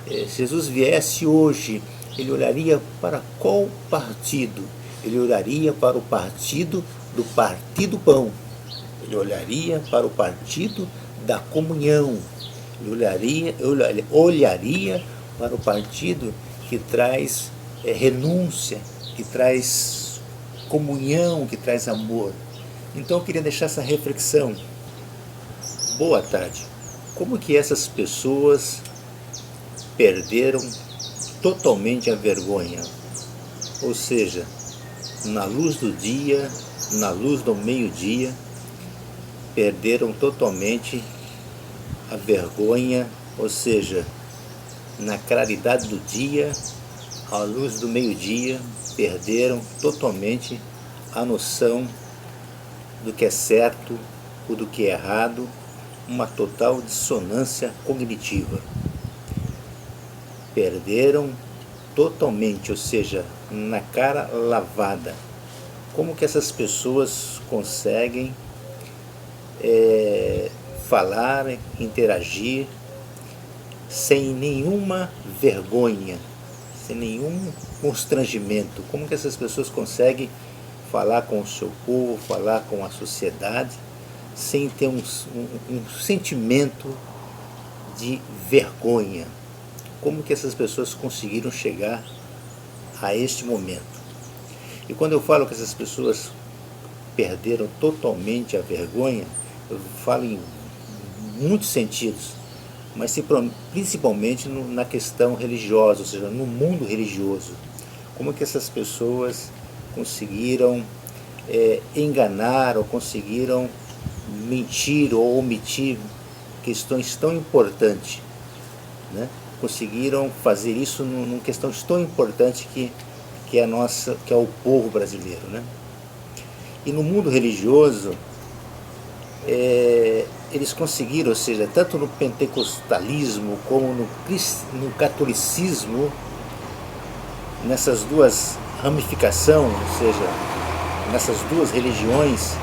Se Jesus viesse hoje, ele olharia para qual partido? Ele olharia para o partido do Partido Pão. Ele olharia para o partido da comunhão. Ele olharia para o partido que traz renúncia, que traz comunhão, que traz amor. Então eu queria deixar essa reflexão. Boa tarde. Como que essas pessoas perderam totalmente a vergonha? Ou seja, na luz do dia, na luz do meio-dia, perderam totalmente a vergonha, ou seja, na claridade do dia, à luz do meio-dia, perderam totalmente a noção do que é certo ou do que é errado, uma total dissonância cognitiva. Perderam totalmente, ou seja, na cara lavada. Como que essas pessoas conseguem falar, interagir sem nenhuma vergonha, sem nenhum constrangimento? Como que essas pessoas conseguem falar com o seu povo, falar com a sociedade, sem ter um sentimento de vergonha? Como que essas pessoas conseguiram chegar a este momento? E quando eu falo que essas pessoas perderam totalmente a vergonha, eu falo em muitos sentidos, mas principalmente na questão religiosa, ou seja, no mundo religioso. Como que essas pessoas conseguiram enganar ou conseguiram mentir ou omitir questões tão importantes, né? Conseguiram fazer isso numa questão tão importante que é o povo brasileiro, né? E no mundo religioso, eles conseguiram, ou seja, tanto no pentecostalismo como no catolicismo, nessas duas ramificações, ou seja, nessas duas religiões,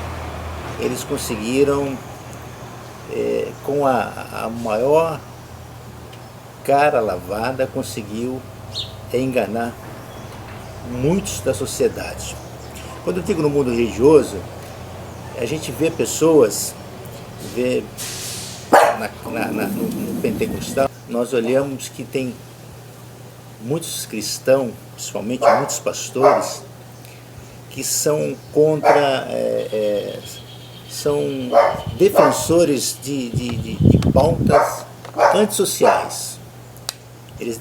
eles conseguiram, com a maior cara lavada, conseguiu enganar muitos da sociedade. Quando eu digo no mundo religioso, a gente vê pessoas, no pentecostal, nós olhamos que tem muitos cristãos, principalmente muitos pastores, que são contra, são defensores de pautas antissociais. Eles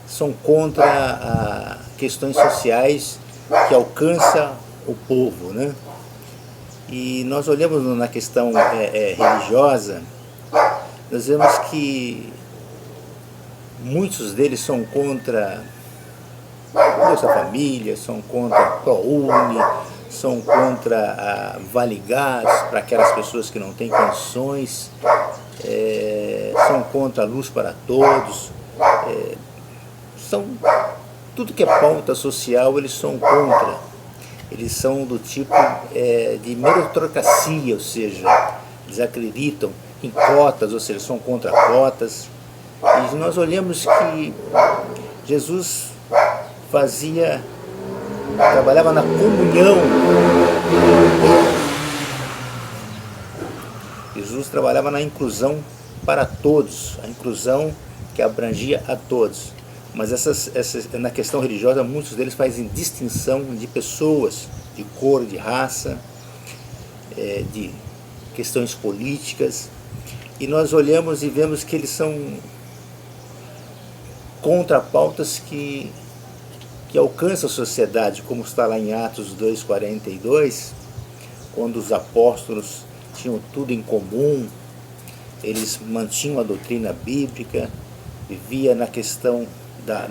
são contra questões sociais que alcançam o povo, né? E nós olhamos na questão religiosa, nós vemos que muitos deles são contra Bolsa Família, são contra a ProUni, são contra a Vale Gás para aquelas pessoas que não têm condições, são contra a luz para todos, são tudo que é pauta social, eles são contra. Eles são do tipo de meritocracia, ou seja, eles acreditam em cotas, ou seja, são contra cotas. E nós olhamos que Jesus trabalhava na comunhão. Jesus trabalhava na inclusão para todos, a inclusão que abrangia a todos. Mas na questão religiosa, muitos deles fazem distinção de pessoas, de cor, de raça, de questões políticas. E nós olhamos e vemos que eles são contra pautas que alcançam a sociedade, como está lá em Atos 2,42, quando os apóstolos tinham tudo em comum, eles mantinham a doutrina bíblica, vivia na questão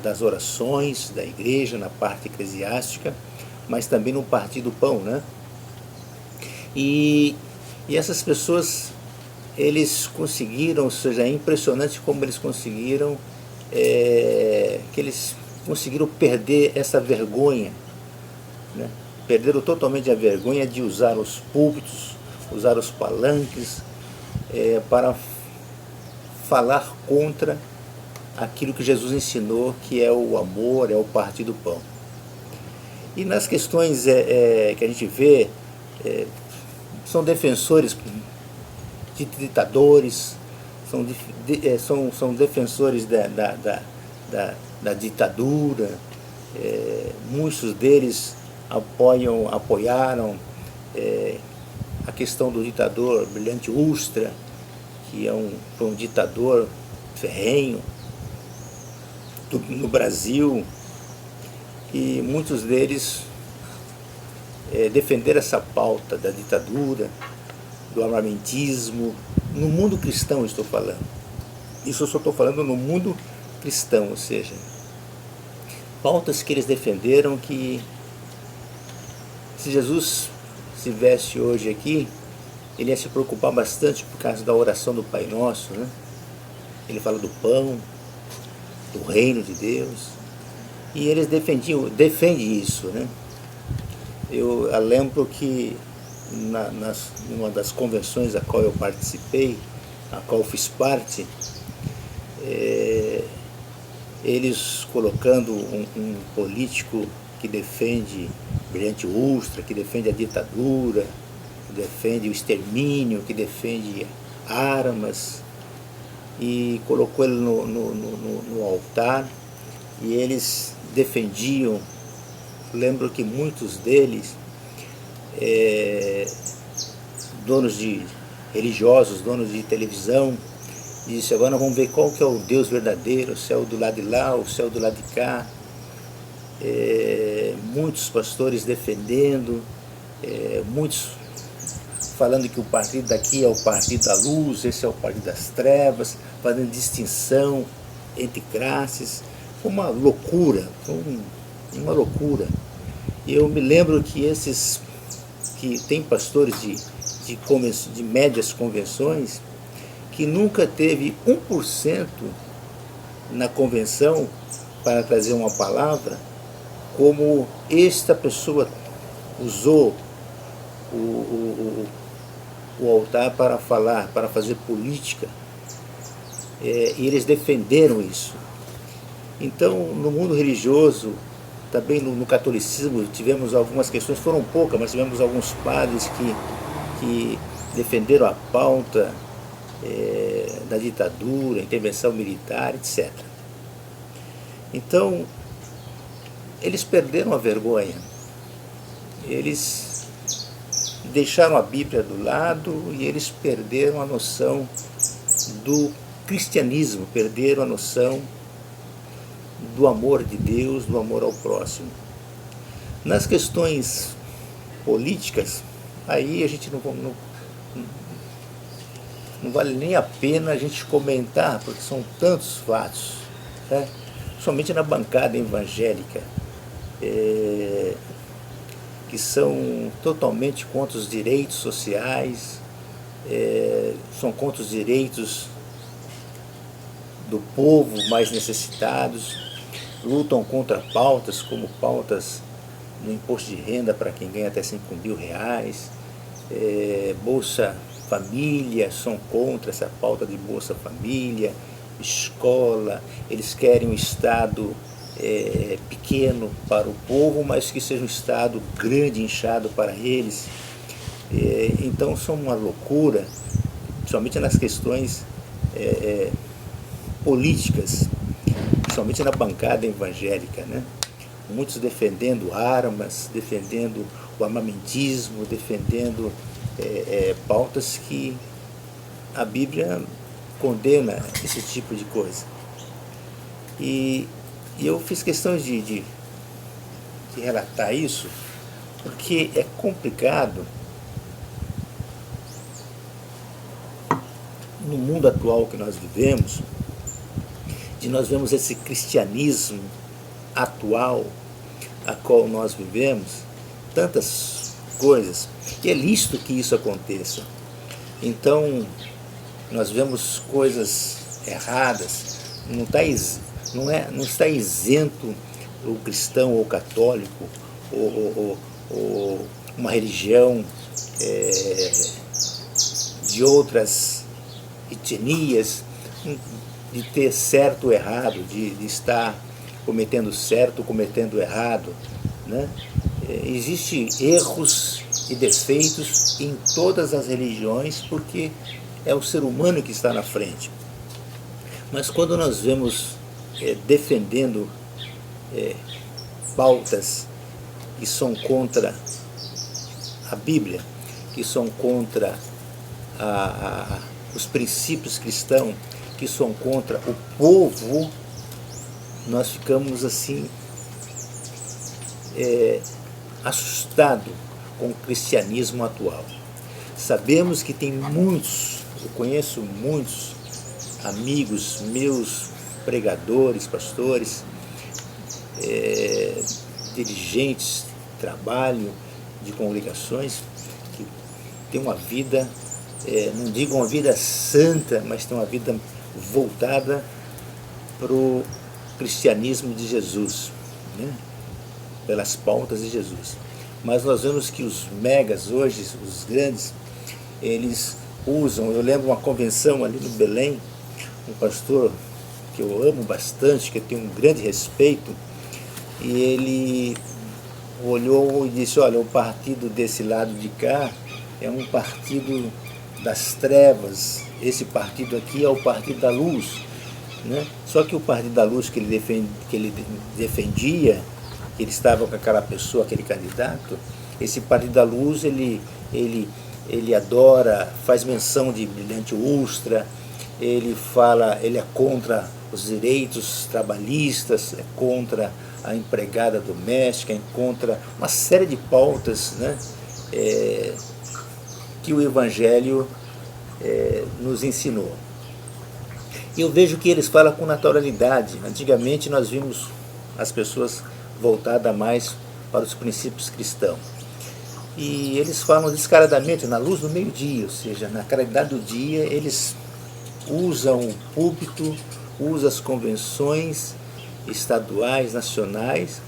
das orações da igreja, na parte eclesiástica, mas também no partido pão, né? E essas pessoas, eles conseguiram, ou seja, é impressionante como eles conseguiram, que eles conseguiram perder essa vergonha, né? Perderam totalmente a vergonha de usar os púlpitos, usar os palanques, para falar contra aquilo que Jesus ensinou, que é o amor, é o partir do pão. E nas questões que a gente vê, são defensores de ditadores, são defensores da ditadura, muitos deles apoiaram a questão do ditador Brilhante Ustra, que foi um ditador ferrenho no Brasil, e muitos deles defenderam essa pauta da ditadura, do armamentismo, no mundo cristão estou falando. Isso eu só estou falando no mundo cristão, ou seja, pautas que eles defenderam que, se Jesus estivesse hoje aqui, ele ia se preocupar bastante por causa da oração do Pai Nosso, né? Ele fala do pão, do reino de Deus, e eles defendem isso, né? Eu lembro que numa das convenções a qual eu participei, a qual eu fiz parte, eles colocando um político que defende Brilhante Ustra, que defende a ditadura, que defende o extermínio, que defende armas, e colocou ele no altar, e eles defendiam. Lembro que muitos deles, donos de religiosos, donos de televisão, disse: agora vamos ver qual que é o Deus verdadeiro, o céu do lado de lá, o céu do lado de cá. Muitos pastores defendendo, muitos falando que o partido daqui é o partido da luz, esse é o partido das trevas, fazendo distinção entre classes. Foi uma loucura, uma loucura. E eu me lembro que tem pastores de médias convenções que nunca teve 1% na convenção para trazer uma palavra, como esta pessoa usou o altar para falar, para fazer política, e eles defenderam isso. Então, no mundo religioso, também no catolicismo, tivemos algumas questões, foram poucas, mas tivemos alguns padres que defenderam a pauta da ditadura, intervenção militar, etc. Então, eles perderam a vergonha, eles deixaram a Bíblia do lado e eles perderam a noção do cristianismo, perderam a noção do amor de Deus, do amor ao próximo. Nas questões políticas, aí a gente não vale nem a pena a gente comentar, porque são tantos fatos, né? Somente na bancada evangélica, que são totalmente contra os direitos sociais, são contra os direitos do povo mais necessitados, lutam contra pautas como pautas no imposto de renda para quem ganha até 5 mil reais, Bolsa Família, são contra essa pauta de Bolsa Família, escola. Eles querem um Estado pequeno para o povo, mas que seja um Estado grande, inchado para eles. Então são uma loucura, somente nas questões políticas, principalmente na bancada evangélica, né? Muitos defendendo armas, defendendo o armamentismo, defendendo pautas que a Bíblia condena esse tipo de coisa. E eu fiz questão de relatar isso, porque é complicado no mundo atual que nós vivemos, de nós vemos esse cristianismo atual a qual nós vivemos, tantas coisas, e é lícito que isso aconteça. Então, nós vemos coisas erradas, não está isento o cristão ou o católico, ou uma religião de outras etnias. de ter certo ou errado, de estar cometendo certo ou cometendo errado, né? Existem erros e defeitos em todas as religiões, porque é o ser humano que está na frente. Mas quando nós vemos defendendo pautas que são contra a Bíblia, que são contra os princípios cristãos, que são contra o povo, nós ficamos assim assustados com o cristianismo atual. Sabemos que tem muitos, eu conheço muitos amigos meus, pregadores, pastores, dirigentes de trabalho, de congregações, que têm uma vida, não digo uma vida santa, mas tem uma vida voltada para o cristianismo de Jesus, né? Pelas pautas de Jesus. Mas nós vemos que os megas hoje, os grandes, eles usam, eu lembro uma convenção ali no Belém, um pastor que eu amo bastante, que eu tenho um grande respeito, e ele olhou e disse, olha, o partido desse lado de cá é um partido das trevas, esse partido aqui é o partido da luz, né? Só que o partido da luz que ele defendia, que ele estava com aquela pessoa, aquele candidato, esse partido da luz, ele adora, faz menção de brilhante ustra, ele é contra os direitos trabalhistas, é contra a empregada doméstica, é contra uma série de pautas, né, que o Evangelho nos ensinou. E eu vejo que eles falam com naturalidade. Antigamente nós vimos as pessoas voltadas mais para os princípios cristãos. E eles falam descaradamente, na luz do meio-dia, ou seja, na claridade do dia, eles usam o púlpito, usam as convenções estaduais, nacionais,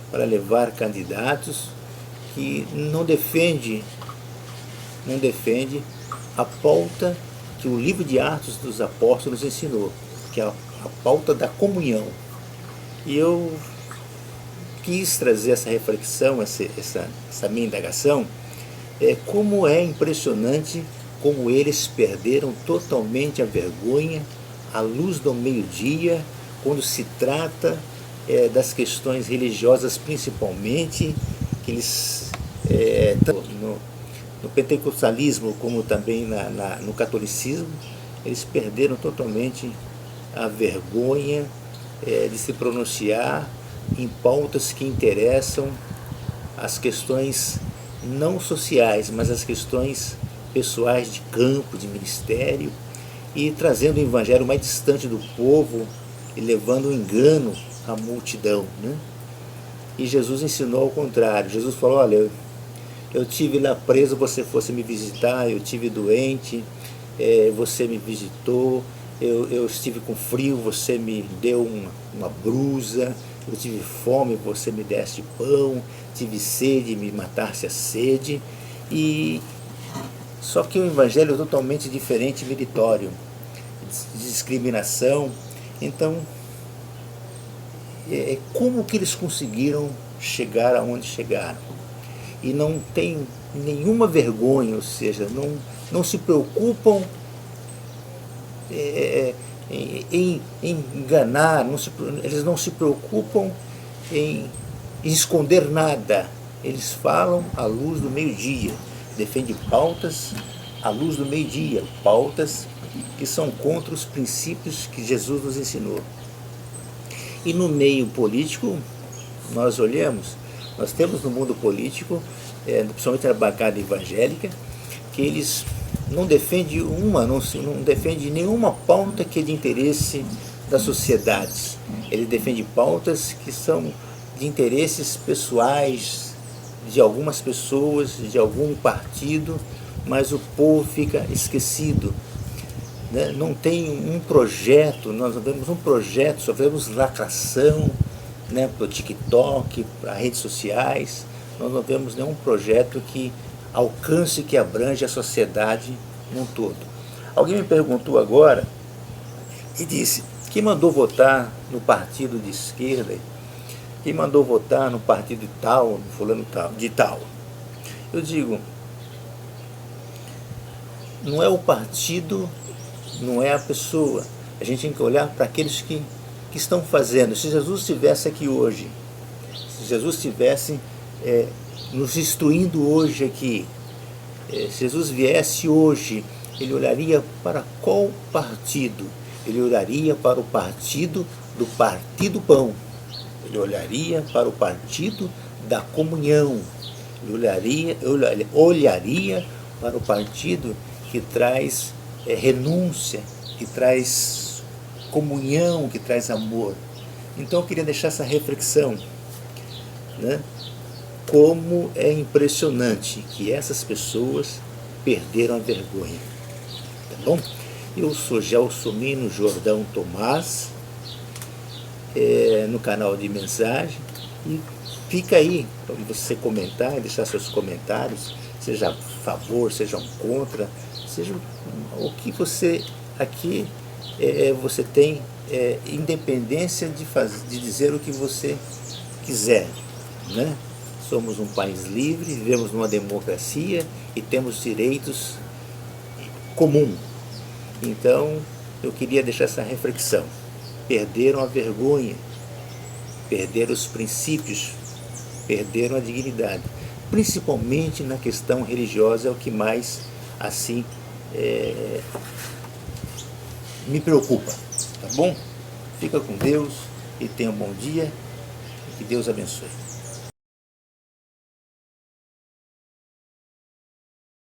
para levar candidatos que não defende a pauta que o livro de Atos dos Apóstolos ensinou, que é a pauta da comunhão. E eu quis trazer essa reflexão, essa minha indagação, como é impressionante como eles perderam totalmente a vergonha, a luz do meio-dia, quando se trata das questões religiosas principalmente, que eles, no pentecostalismo como também no catolicismo, eles perderam totalmente a vergonha de se pronunciar em pautas que interessam as questões não sociais, mas as questões pessoais de campo, de ministério, e trazendo o evangelho mais distante do povo e levando o engano à multidão, né? E Jesus ensinou ao contrário. Jesus falou, olha, eu tive lá preso, você fosse me visitar, eu tive doente, você me visitou, eu estive com frio, você me deu uma blusa, eu tive fome, você me deste pão, tive sede, me mataste a sede. E só que o evangelho é totalmente diferente, meritório, de discriminação. Então, como que eles conseguiram chegar aonde chegaram? E não tem nenhuma vergonha, ou seja, não se preocupam em enganar, eles não se preocupam em esconder nada. Eles falam à luz do meio-dia, defendem pautas à luz do meio-dia, pautas que são contra os princípios que Jesus nos ensinou. E no meio político, nós temos no mundo político, principalmente na bancada evangélica, que eles não defendem não defendem nenhuma pauta que é de interesse da sociedade. Eles defendem pautas que são de interesses pessoais de algumas pessoas, de algum partido, mas o povo fica esquecido, né? Não tem um projeto, nós não vemos um projeto, só vemos lacração, né, para o TikTok, para redes sociais. Nós não vemos nenhum projeto que alcance, que abrange a sociedade num todo. Alguém me perguntou agora e disse, Quem mandou votar no partido de esquerda? Quem mandou votar no partido tal, no fulano tal, de tal? Eu digo, não é o partido, não é a pessoa. A gente tem que olhar para aqueles que estão fazendo. Se Jesus estivesse aqui hoje, se Jesus estivesse nos instruindo hoje aqui, se Jesus viesse hoje, ele olharia para qual partido? Ele olharia para o partido do Partido Pão. Ele olharia para o partido da comunhão. Ele olharia para o partido que traz renúncia, que traz comunhão, que traz amor. Então eu queria deixar essa reflexão, né? Como é impressionante que essas pessoas perderam a vergonha. Tá bom? Eu sou Gelsomino Jordão Tomás, no canal de mensagem, e fica aí para você comentar, deixar seus comentários, seja a favor, seja contra, seja o que você aqui você tem independência de dizer o que você quiser, né? Somos um país livre, vivemos numa democracia e temos direitos comuns. Então, eu queria deixar essa reflexão. Perderam a vergonha, perderam os princípios, perderam a dignidade. Principalmente na questão religiosa, é o que mais, assim, me preocupa. Tá bom? Fica com Deus e tenha um bom dia. Que Deus abençoe.